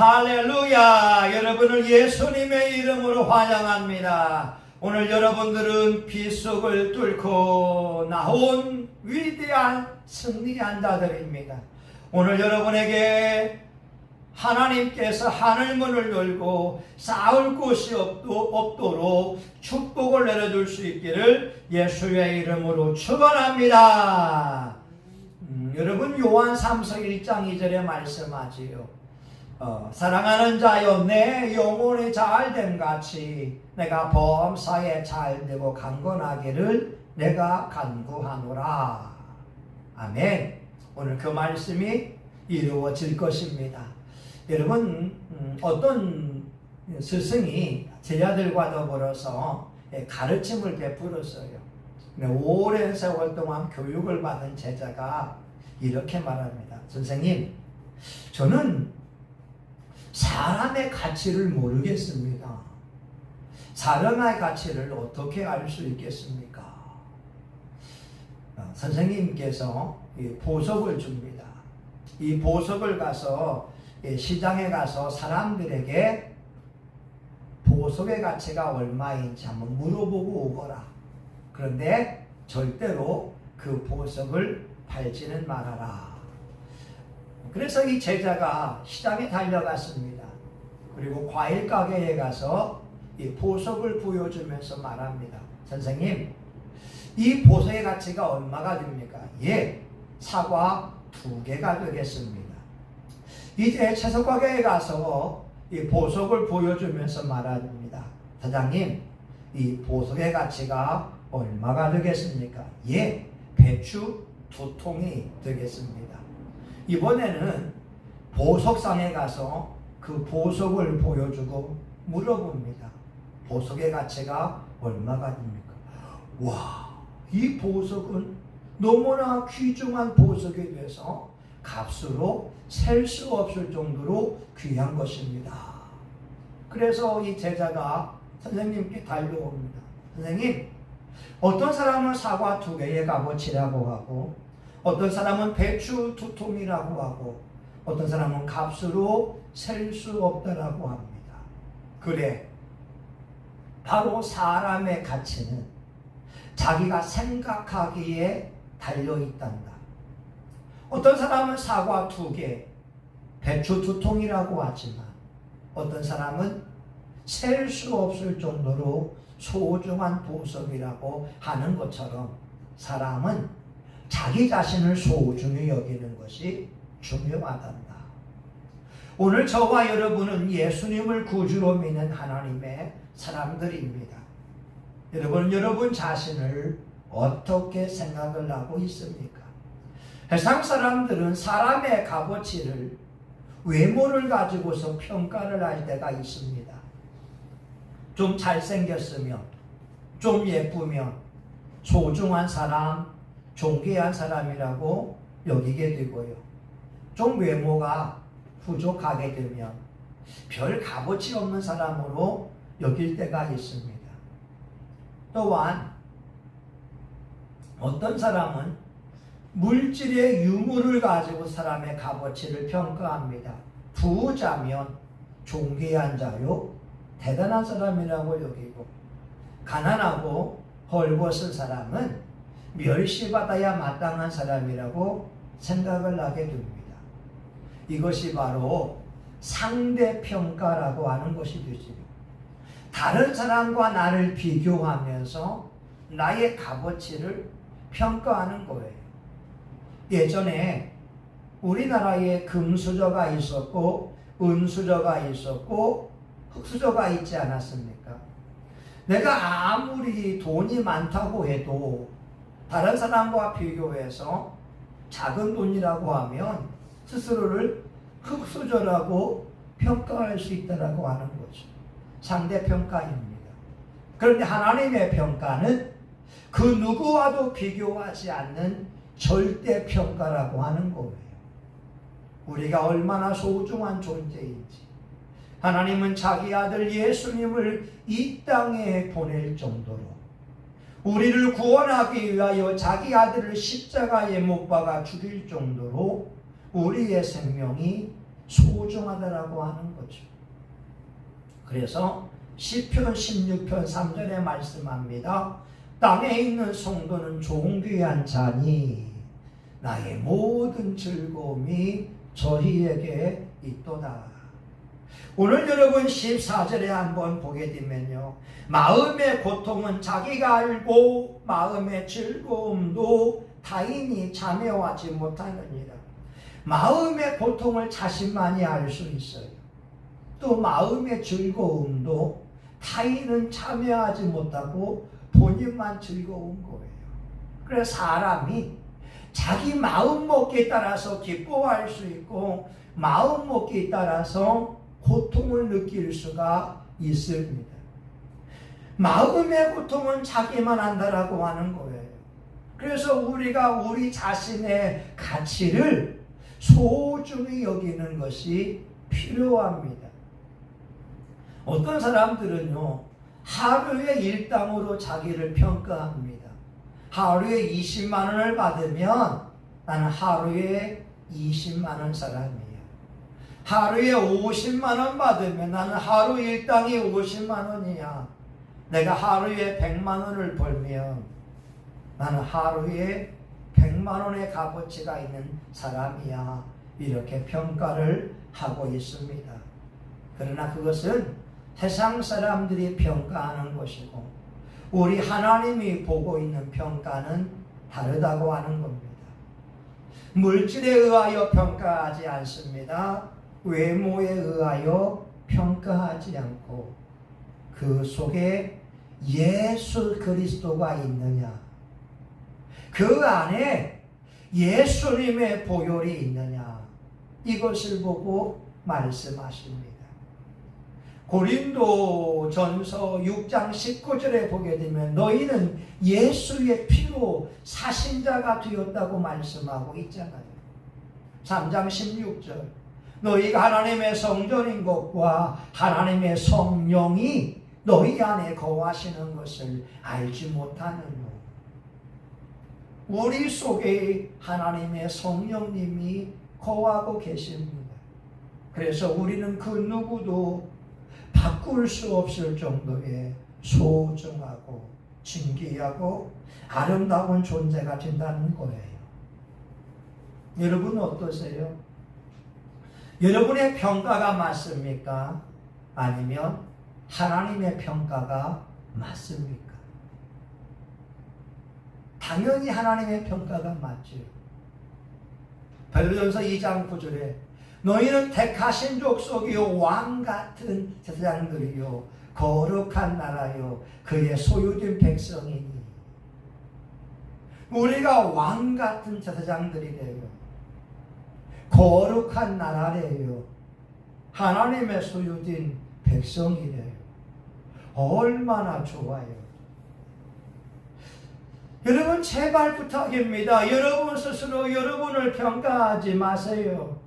할렐루야! 여러분을 예수님의 이름으로 환영합니다. 오늘 여러분들은 빛 속을 뚫고 나온 위대한 승리한 자들입니다. 오늘 여러분에게 하나님께서 하늘문을 열고 싸울 곳이 없도록 축복을 내려줄 수 있기를 예수의 이름으로 축원합니다. 여러분 요한 3서 1장 2절에 말씀하지요. 사랑하는 자여 내 영혼이 잘됨 같이 내가 범사에 잘되고 강건하기를 내가 간구하노라. 아멘. 오늘 그 말씀이 이루어질 것입니다. 여러분 어떤 스승이 제자들과 더불어서 가르침을 베풀었어요. 오랜 세월 동안 교육을 받은 제자가 이렇게 말합니다. 선생님, 저는 사람의 가치를 모르겠습니다. 사람의 가치를 어떻게 알 수 있겠습니까? 선생님께서 보석을 줍니다. 이 보석을 가서 시장에 가서 사람들에게 보석의 가치가 얼마인지 한번 물어보고 오거라. 그런데 절대로 그 보석을 팔지는 말아라. 그래서 이 제자가 시장에 달려갔습니다. 그리고 과일 가게에 가서 이 보석을 보여주면서 말합니다. 선생님, 이 보석의 가치가 얼마가 됩니까? 예, 사과 2개가 되겠습니다. 이제 채소 가게에 가서 이 보석을 보여주면서 말합니다. 사장님, 이 보석의 가치가 얼마가 되겠습니까? 예, 배추 2통이 되겠습니다. 이번에는 보석상에 가서 그 보석을 보여주고 물어봅니다. 보석의 가치가 얼마가 됩니까? 와, 이 보석은 너무나 귀중한 보석이 돼서 값으로 셀 수 없을 정도로 귀한 것입니다. 그래서 이 제자가 선생님께 달려옵니다. 선생님, 어떤 사람은 사과 2개의 값어치라고 하고 어떤 사람은 배추 2통이라고 하고 어떤 사람은 값으로 셀 수 없다라고 합니다. 그래, 바로 사람의 가치는 자기가 생각하기에 달려있단다. 어떤 사람은 사과 2개, 배추 2통이라고 하지만 어떤 사람은 셀 수 없을 정도로 소중한 보석이라고 하는 것처럼 사람은 자기 자신을 소중히 여기는 것이 중요하단다. 오늘 저와 여러분은 예수님을 구주로 믿는 하나님의 사람들입니다. 여러분 자신을 어떻게 생각을 하고 있습니까? 세상 사람들은 사람의 값어치를 외모를 가지고서 평가를 할 때가 있습니다. 좀 잘생겼으면, 좀 예쁘면 소중한 사람, 존귀한 사람이라고 여기게 되고요. 좀 외모가 부족하게 되면 별 값어치 없는 사람으로 여길 때가 있습니다. 또한 어떤 사람은 물질의 유물을 가지고 사람의 값어치를 평가합니다. 부자면 존귀한 자요, 대단한 사람이라고 여기고, 가난하고 헐벗은 사람은 멸시받아야 마땅한 사람이라고 생각을 하게 됩니다. 이것이 바로 상대평가라고 하는 것이 되지요. 다른 사람과 나를 비교하면서 나의 값어치를 평가하는 거예요. 예전에 우리나라에 금수저가 있었고 은수저가 있었고 흙수저가 있지 않았습니까? 내가 아무리 돈이 많다고 해도 다른 사람과 비교해서 작은 돈이라고 하면 스스로를 흙수저라고 평가할 수 있다고 하는 거죠. 상대평가입니다. 그런데 하나님의 평가는 그 누구와도 비교하지 않는 절대평가라고 하는 거예요. 우리가 얼마나 소중한 존재인지, 하나님은 자기 아들 예수님을 이 땅에 보낼 정도로 우리를 구원하기 위하여 자기 아들을 십자가에 못 박아 죽일 정도로 우리의 생명이 소중하다라고 하는 거죠. 그래서 시편 16편 3절에 말씀합니다. 땅에 있는 성도는 존귀한 자니 나의 모든 즐거움이 저희에게 있도다. 오늘 여러분 14절에 한번 보게 되면요, 마음의 고통은 자기가 알고 마음의 즐거움도 타인이 참여하지 못하느니라. 마음의 고통을 자신만이 알 수 있어요. 또 마음의 즐거움도 타인은 참여하지 못하고 본인만 즐거운 거예요. 그래서 사람이 자기 마음먹기에 따라서 기뻐할 수 있고 마음먹기에 따라서 고통을 느낄 수가 있습니다. 마음의 고통은 자기만 안다라고 하는 거예요. 그래서 우리가 우리 자신의 가치를 소중히 여기는 것이 필요합니다. 어떤 사람들은요, 하루에 일당으로 자기를 평가합니다. 하루에 20만 원을 받으면 나는 하루에 20만 원 사람이에요. 하루에 50만 원 받으면 나는 하루 일당이 50만 원이야. 내가 하루에 100만 원을 벌면 나는 하루에 100만 원의 값어치가 있는 사람이야. 이렇게 평가를 하고 있습니다. 그러나 그것은 세상 사람들이 평가하는 것이고 우리 하나님이 보고 있는 평가는 다르다고 하는 겁니다. 물질에 의하여 평가하지 않습니다. 외모에 의하여 평가하지 않고 그 속에 예수 그리스도가 있느냐, 그 안에 예수님의 보혈이 있느냐, 이것을 보고 말씀하십니다. 고린도전서 6장 19절에 보게 되면 너희는 예수의 피로 사신자가 되었다고 말씀하고 있잖아요. 3장 16절 너희가 하나님의 성전인 것과 하나님의 성령이 너희 안에 거하시는 것을 알지 못하느뇨. 우리 속에 하나님의 성령님이 거하고 계십니다. 그래서 우리는 그 누구도 바꿀 수 없을 정도의 소중하고 진귀하고 아름다운 존재가 된다는 거예요. 여러분 어떠세요? 여러분의 평가가 맞습니까? 아니면 하나님의 평가가 맞습니까? 당연히 하나님의 평가가 맞죠. 베드로전서 2장 9절에 너희는 택하신 족속이요 왕같은 제사장들이요 거룩한 나라요 그의 소유된 백성이니. 우리가 왕같은 제사장들이래요. 거룩한 나라래요. 하나님의 소유된 백성이래요. 얼마나 좋아요. 여러분 제발 부탁입니다. 여러분 스스로 여러분을 평가하지 마세요.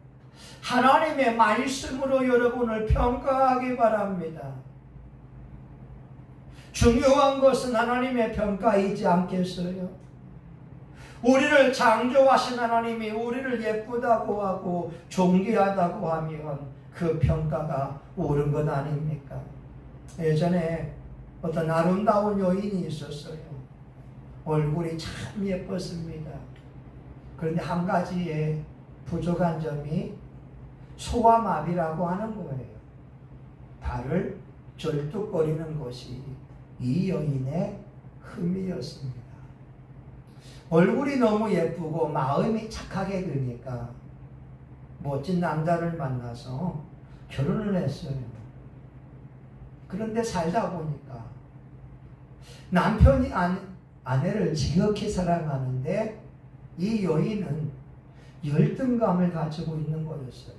하나님의 말씀으로 여러분을 평가하기 바랍니다. 중요한 것은 하나님의 평가이지 않겠어요? 우리를 창조하신 하나님이 우리를 예쁘다고 하고 존귀하다고 하면 그 평가가 옳은 것 아닙니까? 예전에 어떤 아름다운 여인이 있었어요. 얼굴이 참 예뻤습니다. 그런데 한 가지의 부족한 점이 소아마비라고 하는 거예요. 발을 절뚝거리는 것이 이 여인의 흠이었습니다. 얼굴이 너무 예쁘고 마음이 착하게 되니까 멋진 남자를 만나서 결혼을 했어요. 그런데 살다 보니까 남편이 아내를 지극히 사랑하는데 이 여인은 열등감을 가지고 있는 거였어요.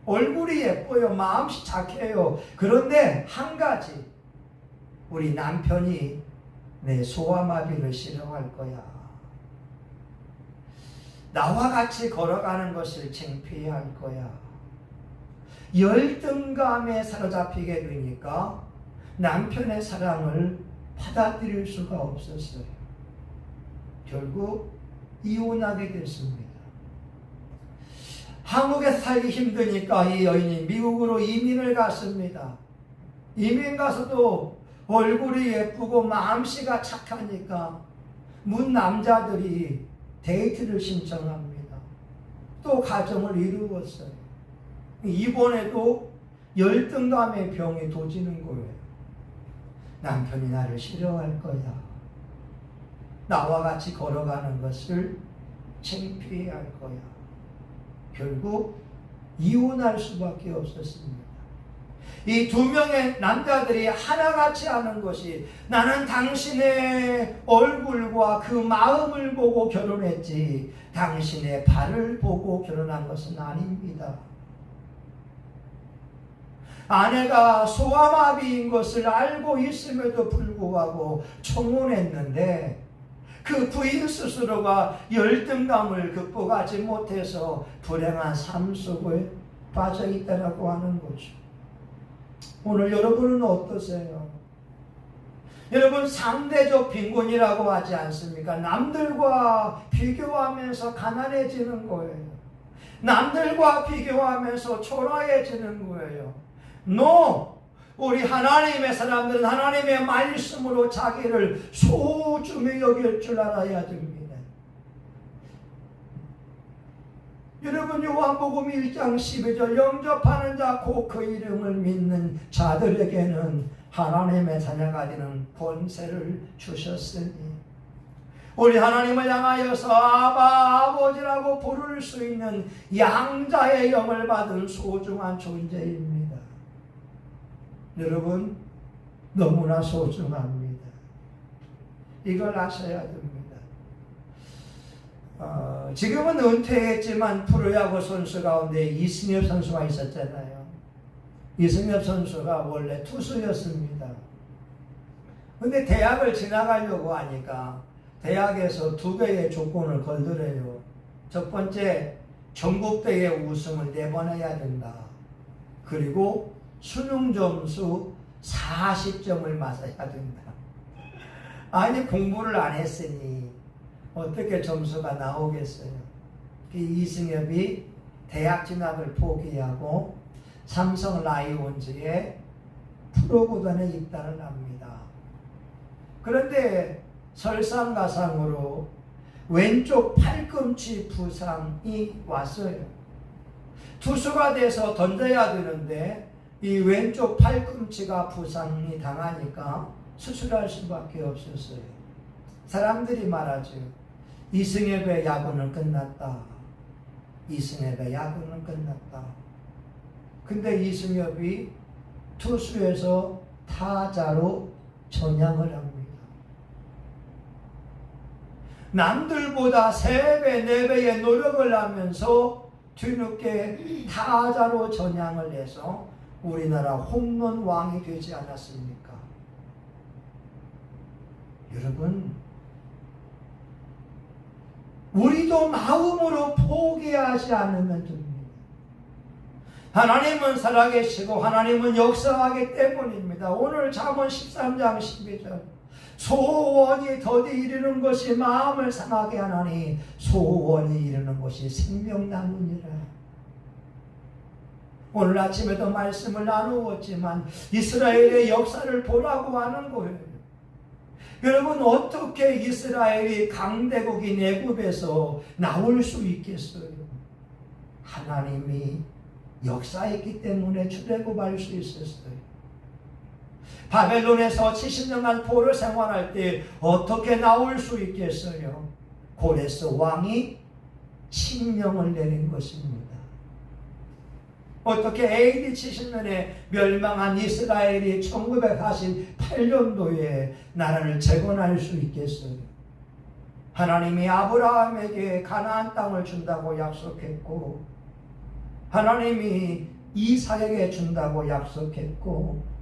얼굴이 예뻐요. 마음이 착해요. 그런데 한 가지, 우리 남편이 내 소아마비를 싫어할 거야. 나와 같이 걸어가는 것을 창피해할 거야. 열등감에 사로잡히게 되니까 남편의 사랑을 받아들일 수가 없었어요. 결국 이혼하게 됐습니다. 한국에서 살기 힘드니까 이 여인이 미국으로 이민을 갔습니다. 이민 가서도 얼굴이 예쁘고 마음씨가 착하니까 문 남자들이 데이트를 신청합니다. 또 가정을 이루었어요. 이번에도 열등감의 병이 도지는 거예요. 남편이 나를 싫어할 거야. 나와 같이 걸어가는 것을 창피해할 거야. 결국 이혼할 수밖에 없었습니다. 이 두 명의 남자들이 하나같이 하는 것이 나는 당신의 얼굴과 그 마음을 보고 결혼했지 당신의 발을 보고 결혼한 것은 아닙니다. 아내가 소아마비인 것을 알고 있음에도 불구하고 청혼했는데 그 부인 스스로가 열등감을 극복하지 못해서 불행한 삶 속에 빠져 있다라고 하는 거죠. 오늘 여러분은 어떠세요? 여러분 상대적 빈곤이라고 하지 않습니까? 남들과 비교하면서 가난해지는 거예요. 남들과 비교하면서 초라해지는 거예요. No! 우리 하나님의 사람들은 하나님의 말씀으로 자기를 소중히 여길 줄 알아야 됩니다. 여러분 요한복음 1장 12절 영접하는 자 곧 그 이름을 믿는 자들에게는 하나님의 자녀가 되는 권세를 주셨으니 우리 하나님을 향하여서 아바 아버지라고 부를 수 있는 양자의 영을 받은 소중한 존재입니다. 여러분 너무나 소중합니다. 이걸 아셔야 됩니다. 지금은 은퇴했지만 프로야구 선수 가운데 이승엽 선수가 있었잖아요. 이승엽 선수가 원래 투수였습니다. 근데 대학을 지나가려고 하니까 대학에서 두 개의 조건을 걸더래요. 첫 번째, 전국대회 우승을 4번 해야 된다. 그리고 수능 점수 40점을 맞아야 된다. 아니 공부를 안 했으니 어떻게 점수가 나오겠어요? 이승엽이 대학 진학을 포기하고 삼성 라이온즈의 프로구단에 입단을 합니다. 그런데 설상가상으로 왼쪽 팔꿈치 부상이 왔어요. 투수가 돼서 던져야 되는데 이 왼쪽 팔꿈치가 부상이 당하니까 수술할 수밖에 없었어요. 사람들이 말하죠. 이승엽의 야구는 끝났다. 이승엽의 야구는 끝났다. 근데 이승엽이 투수에서 타자로 전향을 합니다. 남들보다 3배, 4배의 노력을 하면서 뒤늦게 타자로 전향을 해서 우리나라 홈런 왕이 되지 않았습니까? 여러분, 우리도 마음으로 포기하지 않으면 됩니다. 하나님은 살아계시고 하나님은 역사하기 때문입니다. 오늘 잠언 13장 12절 소원이 더디 이르는 것이 마음을 상하게 하나니 소원이 이르는 것이 생명나무니라. 오늘 아침에도 말씀을 나누었지만 이스라엘의 역사를 보라고 하는 거예요. 여러분 어떻게 이스라엘이 강대국인 애굽에서 나올 수 있겠어요? 하나님이 역사했기 때문에 출애굽할 수 있었어요. 바벨론에서 70년간 포로 생활할 때 어떻게 나올 수 있겠어요? 고레스 왕이 칙령을 내린 것입니다. 어떻게 AD 70년에 멸망한 이스라엘이 1948년도에 나라를 재건할 수 있겠어요? 하나님이 아브라함에게 가나안 땅을 준다고 약속했고 하나님이 이삭에게 준다고 약속했고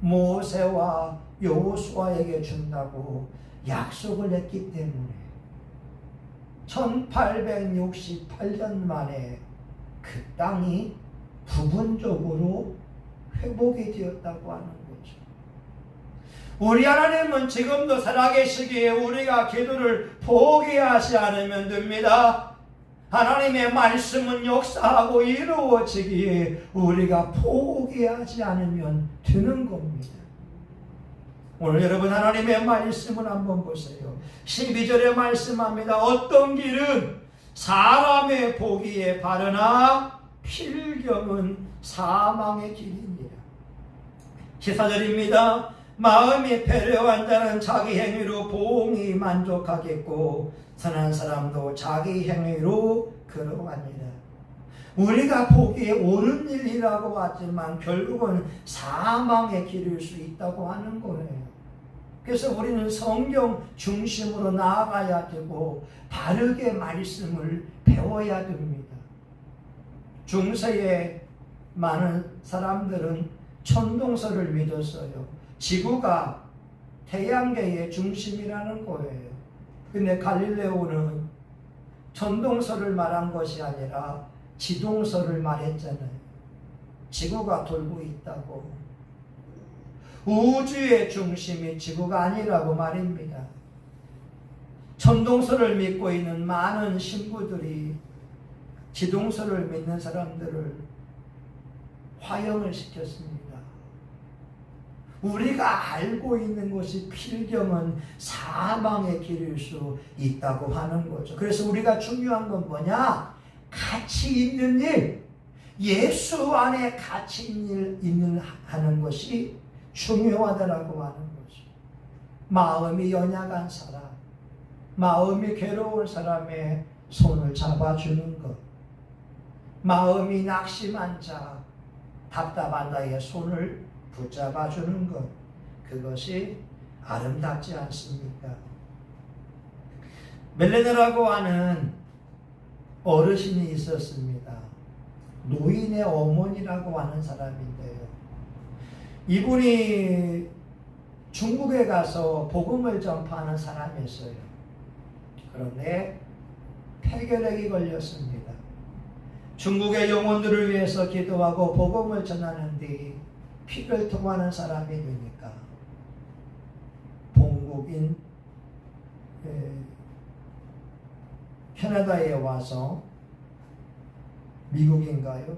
모세와 여호수아에게 준다고 약속을 했기 때문에 1868년 만에 그 땅이 부분적으로 회복이 되었다고 하는 거죠. 우리 하나님은 지금도 살아계시기에 우리가 기도를 포기하지 않으면 됩니다. 하나님의 말씀은 역사하고 이루어지기에 우리가 포기하지 않으면 되는 겁니다. 오늘 여러분 하나님의 말씀을 한번 보세요. 12절에 말씀합니다. 어떤 길은 사람의 보기에 바르나 필경은 사망의 길입니다. 14절입니다. 마음이 패려한 자는 자기 행위로 보응이 만족하겠고 선한 사람도 자기 행위로 그러하니라. 우리가 보기에 옳은 일이라고 하지만 결국은 사망의 길일 수 있다고 하는 거예요. 그래서 우리는 성경 중심으로 나아가야 되고 바르게 말씀을 배워야 됩니다. 중세에 많은 사람들은 천동설을 믿었어요. 지구가 태양계의 중심이라는 거예요. 근데 갈릴레오는 천동설을 말한 것이 아니라 지동설을 말했잖아요. 지구가 돌고 있다고. 우주의 중심이 지구가 아니라고 말입니다. 천동설을 믿고 있는 많은 신부들이 지동설을 믿는 사람들을 화형을 시켰습니다. 우리가 알고 있는 것이 필경은 사망의 길일 수 있다고 하는 거죠. 그래서 우리가 중요한 건 뭐냐? 가치 있는 일, 예수 안에 가치 있는 일 하는 것이 중요하다라고 하는 거죠. 마음이 연약한 사람, 마음이 괴로운 사람의 손을 잡아주는 것, 마음이 낙심한 자, 답답한 자의 손을 붙잡아주는 것, 그것이 아름답지 않습니까? 멜레네라고 하는 어르신이 있었습니다. 노인의 어머니라고 하는 사람인데요. 이분이 중국에 가서 복음을 전파하는 사람이었어요. 그런데 폐결핵이 걸렸습니다. 중국의 영혼들을 위해서 기도하고 복음을 전하는데 피를 통하는 사람이 되니까 본국인 캐나다에 와서, 미국인가요?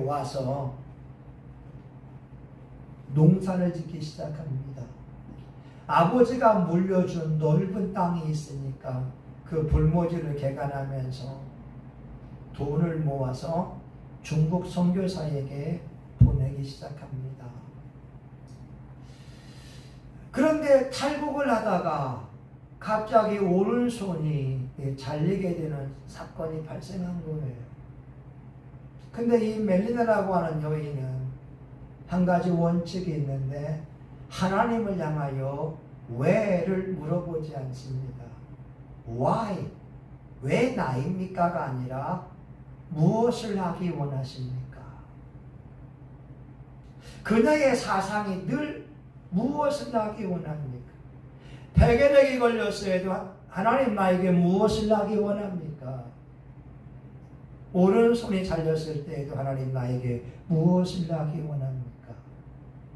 와서 농사를 짓기 시작합니다. 아버지가 물려준 넓은 땅이 있으니까 그 불모지를 개간하면서 돈을 모아서 중국 선교사에게 보내기 시작합니다. 그런데 탈북을 하다가 갑자기 오른손이 잘리게 되는 사건이 발생한 거예요. 근데 이 멜리나라고 하는 여인은 한 가지 원칙이 있는데 하나님을 향하여 왜를 물어보지 않습니다. Why? 왜 나입니까가 아니라 무엇을 하기 원하십니까? 그녀의 사상이 늘 무엇을 하기 원합니까? 폐결핵이 걸렸을 때도 하나님 나에게 무엇을 하기 원합니까? 오른손이 잘렸을 때에도 하나님 나에게 무엇을 하기 원합니까?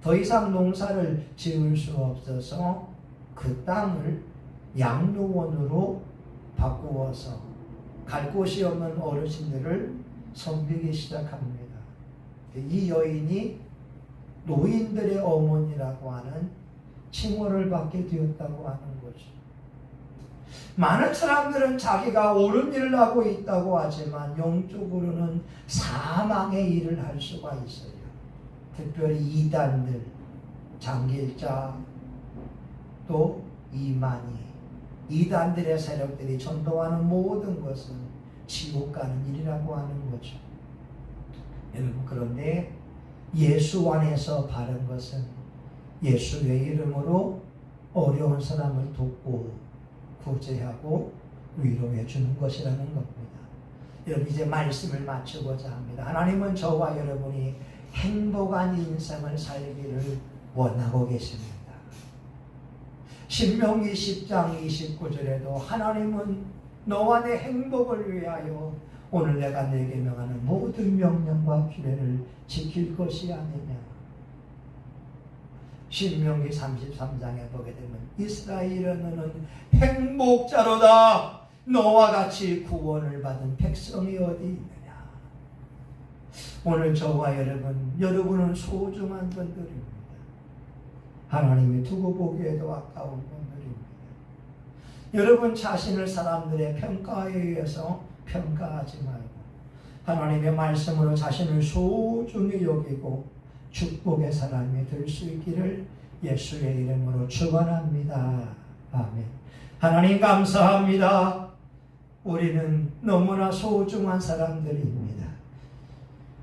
더 이상 농사를 지을 수 없어서 그 땅을 양로원으로 바꾸어서 갈 곳이 없는 어르신들을 섬기기 시작합니다. 이 여인이 노인들의 어머니라고 하는 칭호를 받게 되었다고 하는 거죠. 많은 사람들은 자기가 옳은 일을 하고 있다고 하지만 영적으로는 사망의 일을 할 수가 있어요. 특별히 이단들, 장길자, 또 이만희, 이단들의 세력들이 전도하는 모든 것은 지옥 가는 일이라고 하는 거죠. 여러분, 그런데 예수 안에서 바른 것은 예수의 이름으로 어려운 사람을 돕고 구제하고 위로해 주는 것이라는 겁니다. 여러분, 이제 말씀을 마치고자 합니다. 하나님은 저와 여러분이 행복한 인생을 살기를 원하고 계십니다. 신명기 10장 29절에도 하나님은 너와 내 행복을 위하여 오늘 내가 내게 명하는 모든 명령과 규례를 지킬 것이 아니냐. 신명기 33장에 보게 되면 이스라엘은 너는 행복자로다. 너와 같이 구원을 받은 백성이 어디 있느냐. 오늘 저와 여러분은 소중한 분들입니다. 하나님이 두고 보기에도 아까운 분들입니다. 여러분 자신을 사람들의 평가에 의해서 평가하지 말고 하나님의 말씀으로 자신을 소중히 여기고 축복의 사람이 될 수 있기를 예수의 이름으로 축원합니다. 아멘. 하나님 감사합니다. 우리는 너무나 소중한 사람들입니다.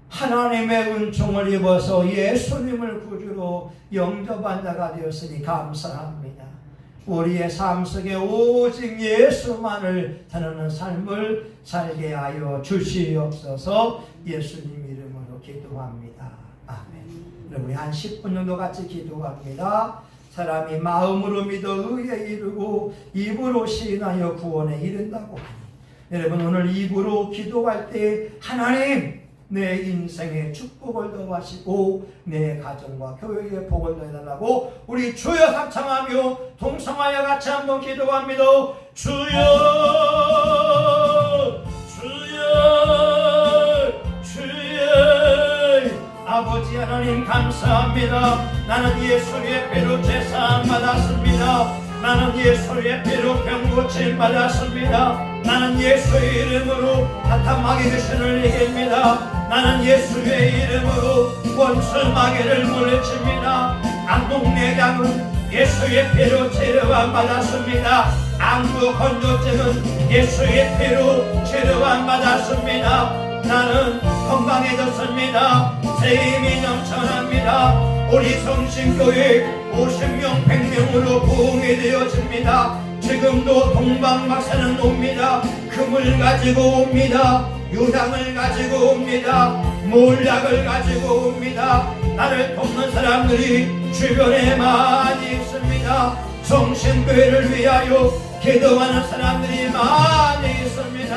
하나님의 은총을 입어서 예수님을 구주로 영접한 자가 되었으니 감사합니다. 우리의 삶 속에 오직 예수만을 전하는 삶을 살게 하여 주시옵소서. 예수님 이름으로 기도합니다. 아멘. 우리 한 10분 정도 같이 기도합니다. 사람이 마음으로 믿어 의에 이르고 입으로 시인하여 구원에 이른다고 하니, 여러분 오늘 입으로 기도할 때 하나님 내 인생에 축복을 더하시고 내 가정과 교회에 복을 더해달라고 우리 주여 합창하며 동성하여 같이 한번 기도합니다. 주여 주여 주여. 아버지 하나님 감사합니다. 나는 예수의 피로 제사함 받았습니다. 나는 예수의 피로 병고침 받았습니다. 나는 예수의 이름으로 사탄 마귀 귀신을 이깁니다. 나는 예수의 이름으로 원수 마귀를 물리칩니다. 안목내장은 예수의 피로 치료함 받았습니다. 안구 건조증은 예수의 피로 치료함 받았습니다. 나는 건강해졌습니다. 새 힘이 넘쳐납니다. 우리 성신교회 50명 100명으로 부흥이 되어집니다. 지금도 동방박사는 옵니다. 금을 가지고 옵니다. 유당을 가지고 옵니다. 몰약을 가지고 옵니다. 나를 돕는 사람들이 주변에 많이 있습니다. 성신교회를 위하여 기도하는 사람들이 많이 있습니다.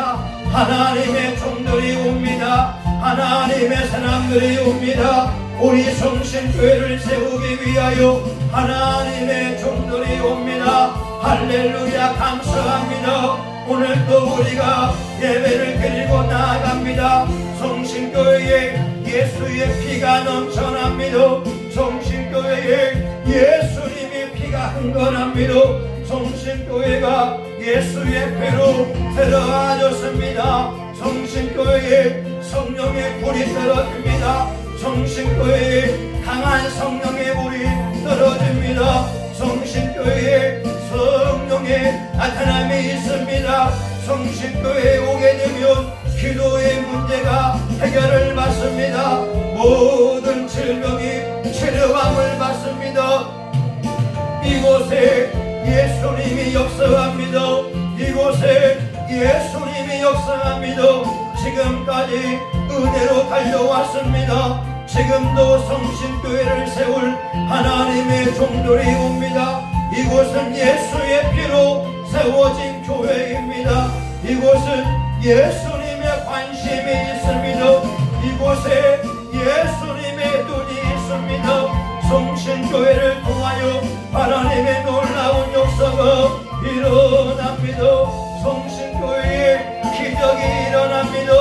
하나님의 종들이 옵니다. 하나님의 사람들이 옵니다. 우리 성신교회를 세우기 위하여 하나님의 종들이 옵니다. 할렐루야 감사합니다. 오늘도 우리가 예배를 드리고 나아갑니다. 성신교회에 예수의 피가 넘쳐납니다. 성신교회에 예수님의 피가 흥건합니다. 성신교회가 예수의 피로 새로워졌습니다. 성신교회에 성령의 불이 떨어집니다. 성신교회에 강한 성령의 불이 떨어집니다. 성신교회에 성령의 나타남이 있습니다. 성신교회에 오게 되면 기도의 문제가 해결을 받습니다. 모든 질병이 치료함을 받습니다. 이곳에 예수님이 역사합니다. 이곳에 예수님이 역사합니다. 지금까지 은혜로 달려왔습니다. 지금도 성신교회를 세울 하나님의 종들이 옵니다. 이곳은 예수의 피로 세워진 교회입니다. 이곳은 예수님의 관심이 있습니다. 이곳에 예수님의 눈이 있습니다. 성신교회를 통하여 하나님의 놀라운 역사가 일어납니다. 성신교회에 기적이 일어납니다.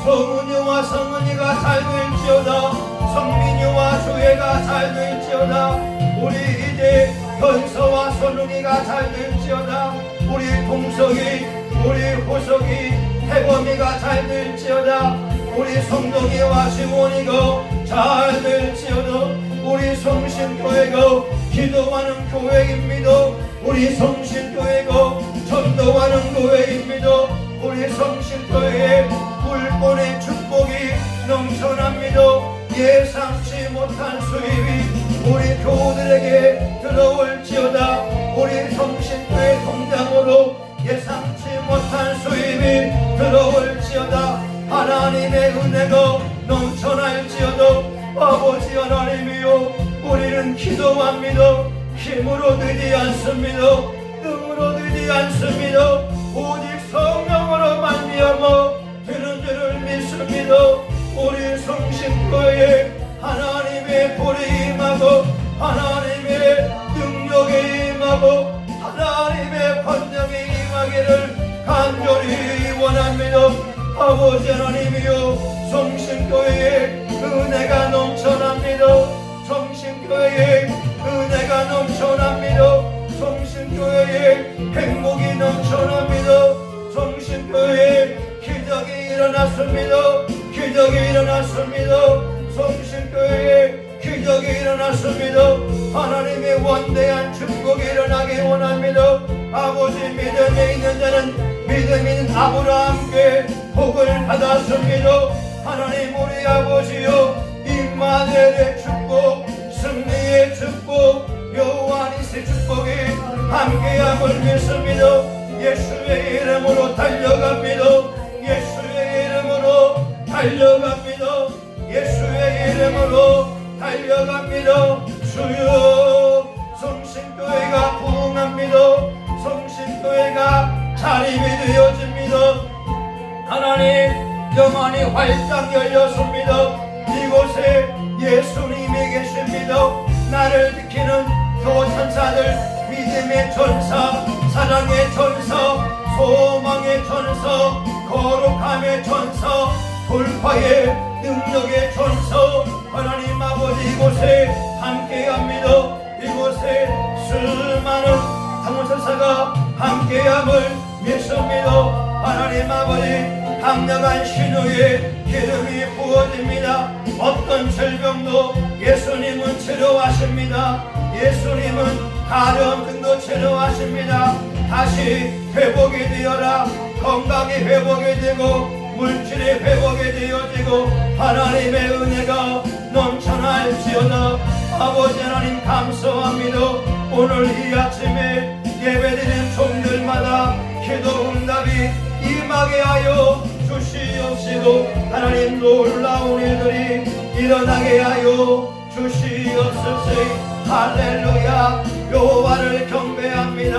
성은이와 성은이가 잘 될지어다. 성민이와 조회가 잘 될지어다. 우리 이제 현서와 선웅이가 잘 될지어다. 우리 동석이 우리 호석이 태범이가 잘 될지어다. 우리 성동이와 시몬이가 잘 될지어다. 우리 성신교회가 기도하는 교회입니다. 우리 성신교회가 전도하는 교회입니다. 우리 성신교회에 물본의 축복이 넘쳐납니다. 예상치 못한 수입이 우리 교우들에게 들어올지어다. 우리 성신교회 통장으로 예상치 못한 수입이 들어올지어다. 하나님의 은혜가 넘쳐날지어다. 아버지 하나님이여, 우리는 기도합니다. 힘으로 되지 않습니다. 능으로 되지 않습니다. 오직 성령으로 말미암아 되는 줄을 믿습니다. 우리 성신교회에 하나님의 불이 임하고 하나님의 능력이 임하고 하나님의 권능이 임하기를 간절히 원하십니다. 하나님의 원대한 축복이 일어나기 원합니다. 아버지, 믿음에 있는 자는 믿음이 있는 아브라함께 복을 받았습니다. 하나님, 우리 아버지여, 임마누엘의 축복, 승리의 축복, 여호와 니시 축복이 함께함을 믿습니다. 예수의 이름으로 달려갑니다. 예수의 이름으로 달려갑니다. 예수의 이름으로 달려갑니다. 주여, 성신교회가 부흥합니다. 성신교회가 자립이 되어집니다. 하나님, 영안이 활짝 열렸습니다. 이곳에 예수님이 계십니다. 나를 지키는 교천사들, 믿음의 천사, 사랑의 천사, 소망의 천사, 거룩함의 천사, 돌파의 능력의 천사, 하나님 아버지, 이곳에 함께합니다. 이곳에 수많은 강원천사가 함께함을 믿습니다. 하나님 아버지, 강력한 신우의 기름이 부어집니다. 어떤 질병도 예수님은 치료하십니다. 예수님은 가려움증도 치료하십니다. 다시 회복이 되어라. 건강이 회복이 되고 물질이 회복이 되어지고 하나님의 은혜가 넘쳐날지어다. 아버지 하나님, 감사합니다. 오늘 이 아침에 예배드리는 종들마다 기도 응답이 임하게 하여 주시옵시고, 하나님, 놀라운 일들이 일어나게 하여 주시옵소서. 할렐루야. 여호와를 경배합니다.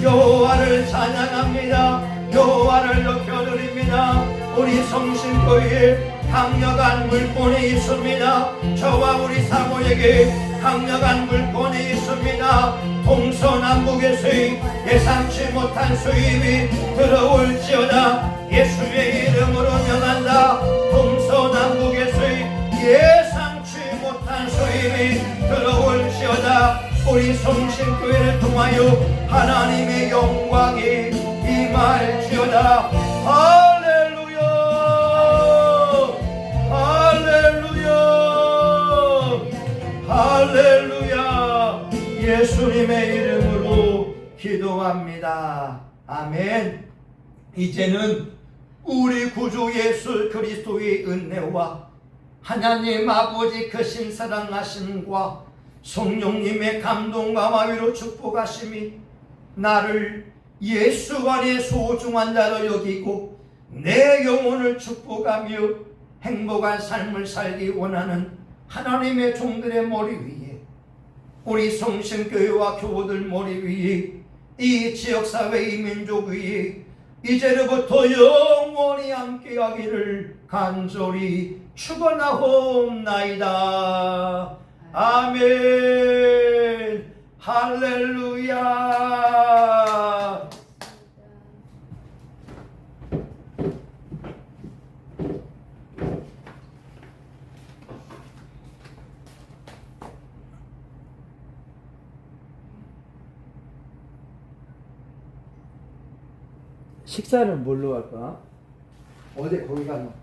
여호와를 찬양합니다. 여호와를 높여드립니다. 우리 성신교회에 강력한 물권이 있습니다. 저와 우리 사모에게 강력한 물권이 있습니다. 동서남북에서의 예상치 못한 수입이 들어올지어다. 예수의 이름으로 명한다. 동서남북에서의 예상치 못한 수입이 들어올지어다. 우리 성신교회를 통하여 하나님의 영광이 임할지어다. 할렐루야, 할렐루야, 할렐루야. 예수님의 이름으로 기도합니다. 아멘. 이제는 우리 구주 예수 그리스도의 은혜와 하나님 아버지 크신 사랑하심과 성령님의 감동과 마위로 축복하심이 나를 예수 안에 소중한 자로 여기고 내 영혼을 축복하며 행복한 삶을 살기 원하는 하나님의 종들의 머리 위에, 우리 성신교회와 교우들 머리 위에, 이 지역사회 이 민족 위에 이제로부터 영원히 함께하기를 간절히 축원하옵나이다. 아멘. 할렐루야. 식사는 뭘로 할까? 어제 거기 가면